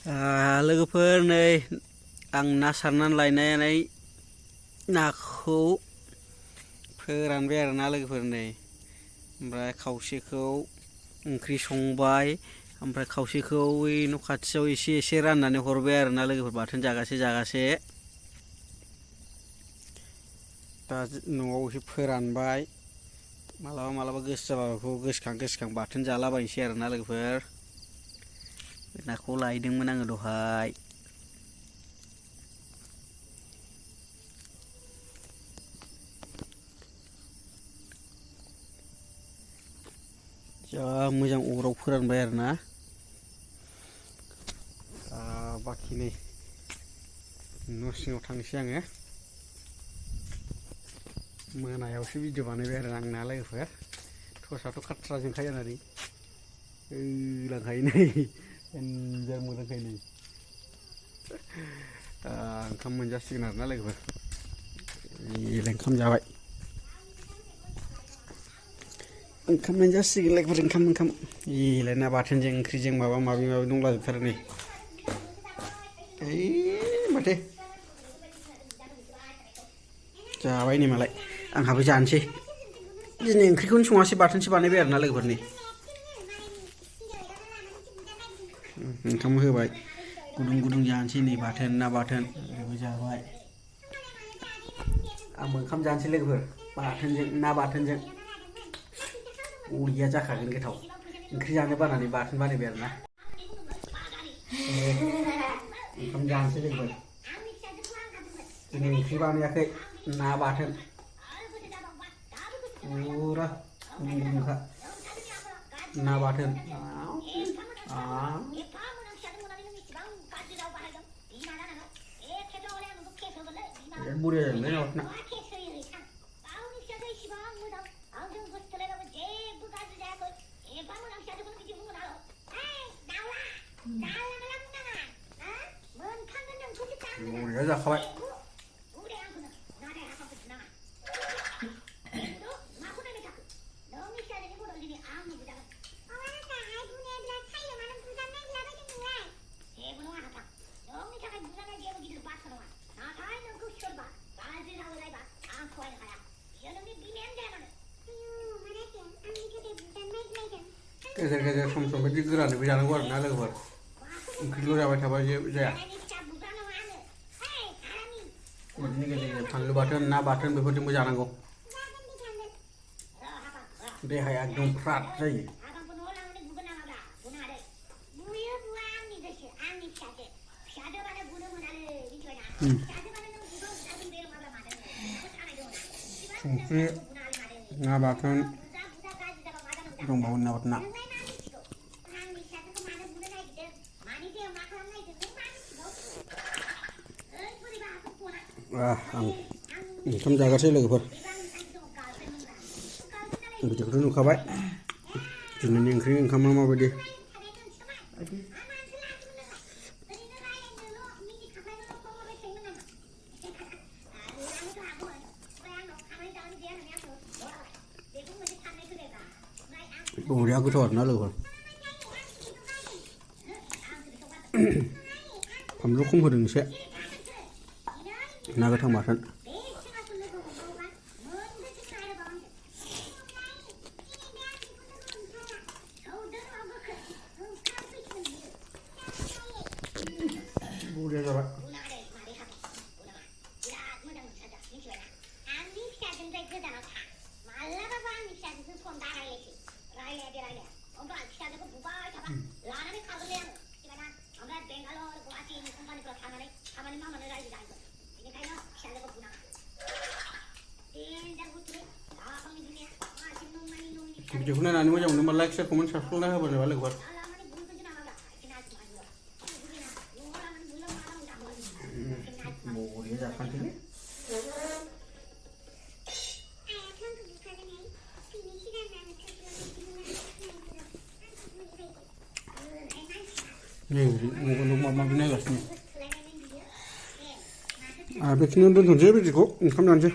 लोगोफोर नै आं ना सारनानै लायनानै नाखौ फोरानबाय आरोना लोगोफोर नै ओमफ्राय खावसेखौ ओंख्रि संबाय ओमफ्राय खावसेखौ ओइ न' खाथियाव एसे राननानै हरबाय आरोना लोगोफोर बाथोन जागासे दा न'आव एसे फोरानबाय मालाबा गोसो जाबा बेखौ गोसोखां बाथोन जालाबायनोसै आरोना लोगोफोर नाखौ लायदोंमोन आङो दहाय जा मोजां अराव फोरानबाय आरोना बाखि नै न' सिङाव थांसै आङो मोनायावसो भिडिअ बानायबाय आरो आंना लोगोफोर टर्चआथ' खाथ्रा जोंखायो आरो लांखायो नै एन्जार मोजांखायो नै ओंखाम मोनजासिगोन आरोना लोगोफोर ओंखाम जाबाय ओंखाम मोनजासिगोन लोगोफोर ओंखाम इलाय ना बाथोनजों ओंख्रिजों माबा माबि दंलाजोबथारो नै माथो जाबाय नै मालाय आंहाबो जानोसै दिनै ओंख्रिखौनो सङासै बाथोनसो बानायबाय आरोना लोगोफोर नै ओंखाम होबाय गुदुं जानोसै नै ना बाथोन ओरैबो जाबाय आंबो ओंखाम जानोसै लोगोफोर बाथोनजों ना बाथोनजों बरिया जाखागोन गोथाव ओंख्रि जानो बानानै बाथोन बानायबाय आरोना ओंखाम जानोसै लोगोफोर दिनै ओंख्रि बानायाखै ना बाथोन पुरा गुदुंखा ना बाथोन बरिया जादोंलै ना बाथोना बरिया जाखाबाय गेजेर सम बिदि गोरानैबो जानांगौ आरोना लोगोफोर ओंख्रिल' जाबाय थाबा जाया बिदिनो गेजेर फानलु बाथोन ना बाथोन बेफोरजोंबो जानांगौ देहाया एकदम फ्राद जायो संख्रि ना बाथोन दंबावो ना बाथोना आं ओंखाम जागासै लोगोफोर भिडिअखौथ' नुखाबाय दिनैनि ओंख्रि ओंखामा माबायदि बरिया गोथाव आरोना लोगोफोर फानलु खम होदों एसे ना गोथां बाथोन बरिया जाबाय भिडिअखौ नायनानै मोजां मोनोबा लाइक शेयार कमेन्ट साबस्क्राइब होबानो जाबाय लोगोफोर बरिया जाखानोसैलै नै माबा माबि नायगासिनो बेखिनियावनो दोनथ'नोसै भिडिअखौ ओंखाम जानोसै